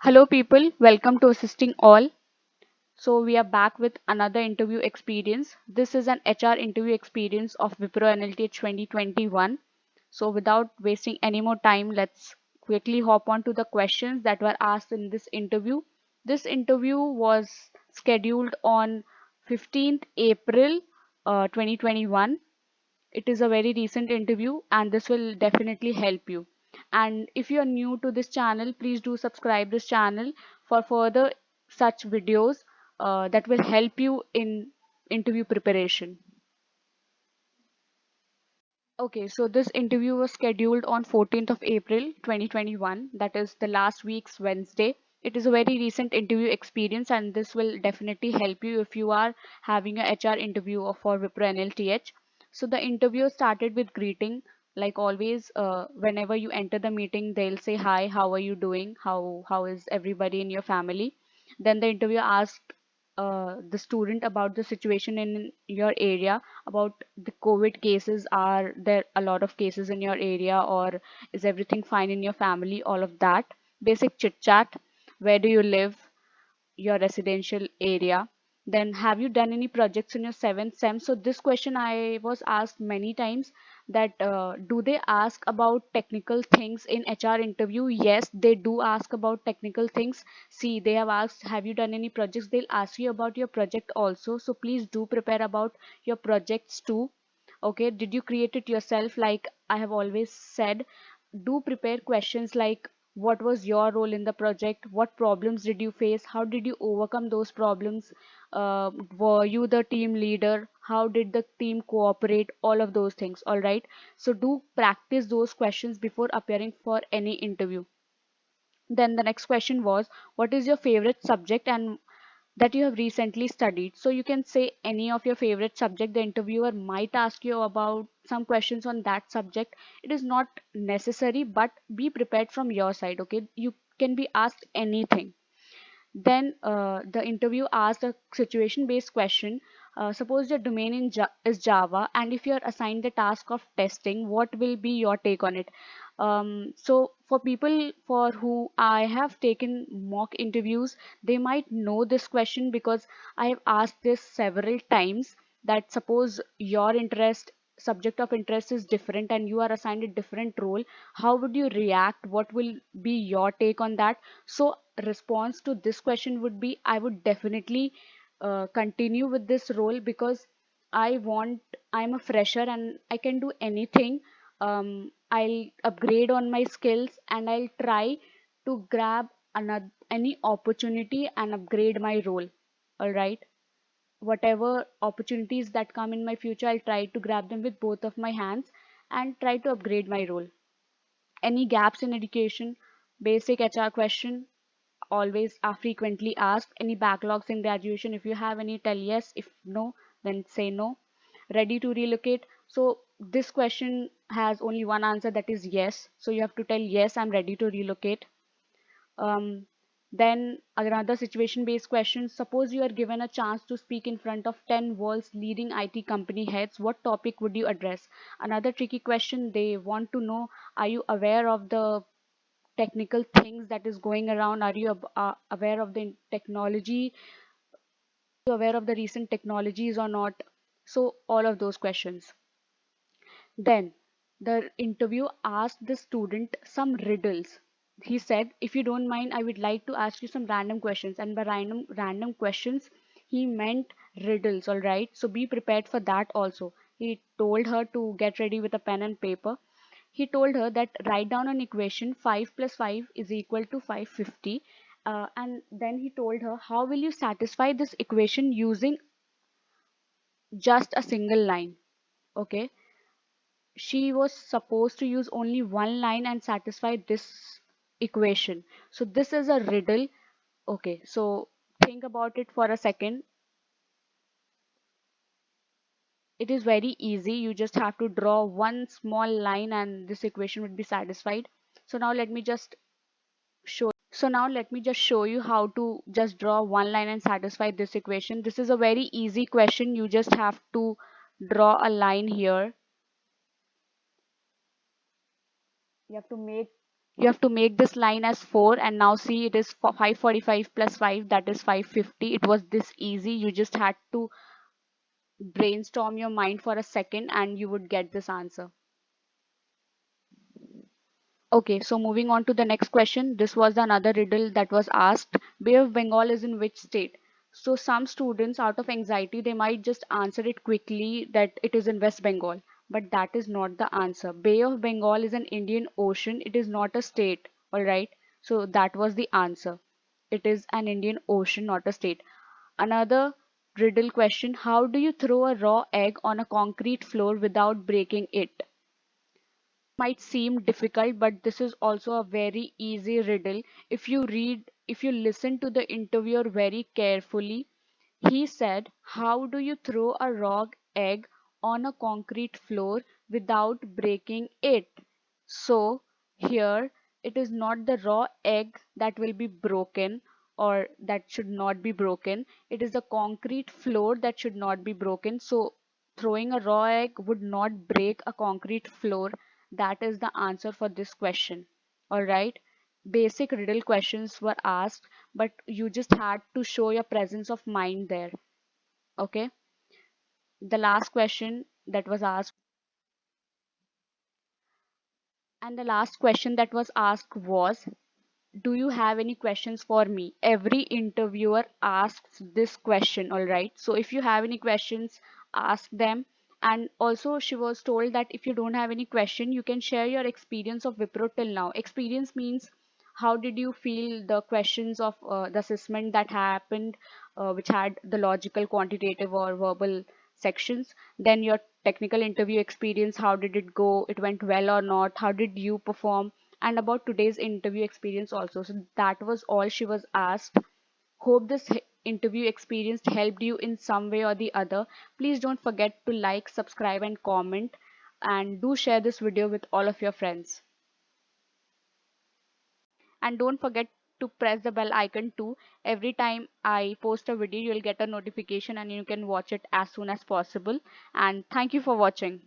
Hello, people. Welcome to Assisting All. So, we are back with another interview experience. This is an HR interview experience of Wipro NLTH 2021. So, without wasting any more time, let's quickly hop on to the questions that were asked in this interview. This interview was scheduled on 15th April 2021. It is a very recent interview and this will definitely help you. And if you are new to this channel, please do subscribe this channel for further such videos that will help you in interview preparation. Okay, so this interview was scheduled on 14th of April 2021, that is the last week's Wednesday. It is a very recent interview experience and this will definitely help you if you are having a HR interview for Wipro NLTH. So the interview started with greeting. Like always, whenever you enter the meeting, they'll say, "Hi, how are you doing? How is everybody in your family?" Then the interviewer asked the student about the situation in your area, about the COVID cases. Are there a lot of cases in your area, or is everything fine in your family? All of that. Basic chit chat. Where do you live? Your residential area. Then have you done any projects in your seventh sem? So this question I was asked many times, that do they ask about technical things in HR interview? Yes, they do ask about technical things. See, they have asked, have you done any projects? They'll ask you about your project also. So please do prepare about your projects too. Okay, did you create it yourself? Like I have always said, do prepare questions like, what was your role in the project? What problems did you face? How did you overcome those problems? Were you the team leader? How did the team cooperate? All of those things. All right. So do practice those questions before appearing for any interview. Then the next question was, what is your favorite subject and that you have recently studied? So you can say any of your favorite subject. The interviewer might ask you about some questions on that subject. It is not necessary, but be prepared from your side. Okay, you can be asked anything. Then the interview asked a situation based question. Suppose your domain is Java, and if you're assigned the task of testing, what will be your take on it? So for people for who I have taken mock interviews, they might know this question because I have asked this several times. That suppose your interest, subject of interest is different and you are assigned a different role, how would you react? What will be your take on that? So response to this question would be, I would definitely continue with this role because I'm a fresher and I can do anything. I'll upgrade on my skills and I'll try to grab another any opportunity and upgrade my role. All right, whatever opportunities that come in my future, I'll try to grab them with both of my hands and try to upgrade my role. Any gaps in education, basic HR question always are frequently asked. Any backlogs in graduation? If you have any, tell yes. If no, then say no. Ready to relocate? So this question has only one answer, that is yes. So you have to tell yes, I'm ready to relocate. um, then another situation based question. Suppose you are given a chance to speak in front of 10 world's leading IT company heads, what topic would you address? Another tricky question. They want to know, are you aware of the technical things that is going around? Are you aware of the technology? Are you aware of the recent technologies or not? So all of those questions. Then the interview asked the student some riddles. He said, if you don't mind, I would like to ask you some random questions. And by random questions, he meant riddles. All right. So be prepared for that also. He told her to get ready with a pen and paper. He told her that write down an equation, 5 plus 5 is equal to 550. And then he told her, how will you satisfy this equation using just a single line? Okay, she was supposed to use only one line and satisfy this equation. So this is a riddle. Okay, so think about it for a second. It is very easy. You just have to draw one small line and this equation would be satisfied. So now let me just show you how to just draw one line and satisfy this equation. This is a very easy question. You just have to draw a line here. You have to make You have to make this line as 4, and now see it is 545 plus 5, that is 550. It was this easy. You just had to brainstorm your mind for a second and you would get this answer. Okay, so moving on to the next question. This was another riddle that was asked. Bay of Bengal is in which state? So some students, out of anxiety, they might just answer it quickly that it is in West Bengal. But that is not the answer. Bay of Bengal is an Indian Ocean. It is not a state. All right. So that was the answer. It is an Indian Ocean, not a state. Another riddle question. How do you throw a raw egg on a concrete floor without breaking it? Might seem difficult, but this is also a very easy riddle. If you listen to the interviewer very carefully, he said, how do you throw a raw egg on a concrete floor without breaking it? So here it is not the raw egg that will be broken or that should not be broken. It is the concrete floor that should not be broken. So throwing a raw egg would not break a concrete floor. That is the answer for this question. All right. Basic riddle questions were asked, but you just had to show your presence of mind there. Okay. The last question that was asked, and the last question that was asked was, do you have any questions for me? Every interviewer asks this question, all right? So if you have any questions, ask them. And also, she was told that if you don't have any question, you can share your experience of Wipro till now. Experience means how did you feel the questions of the assessment that happened, which had the logical, quantitative, or verbal sections. Then your technical interview experience, how did it go? It went well or not? How did you perform? And about today's interview experience also. So that was all she was asked. Hope this interview experience helped you in some way or the other. Please don't forget to like, subscribe, and comment. And do share this video with all of your friends. And don't forget to press the bell icon too. Every time I post a video, you'll get a notification and you can watch it as soon as possible. And thank you for watching.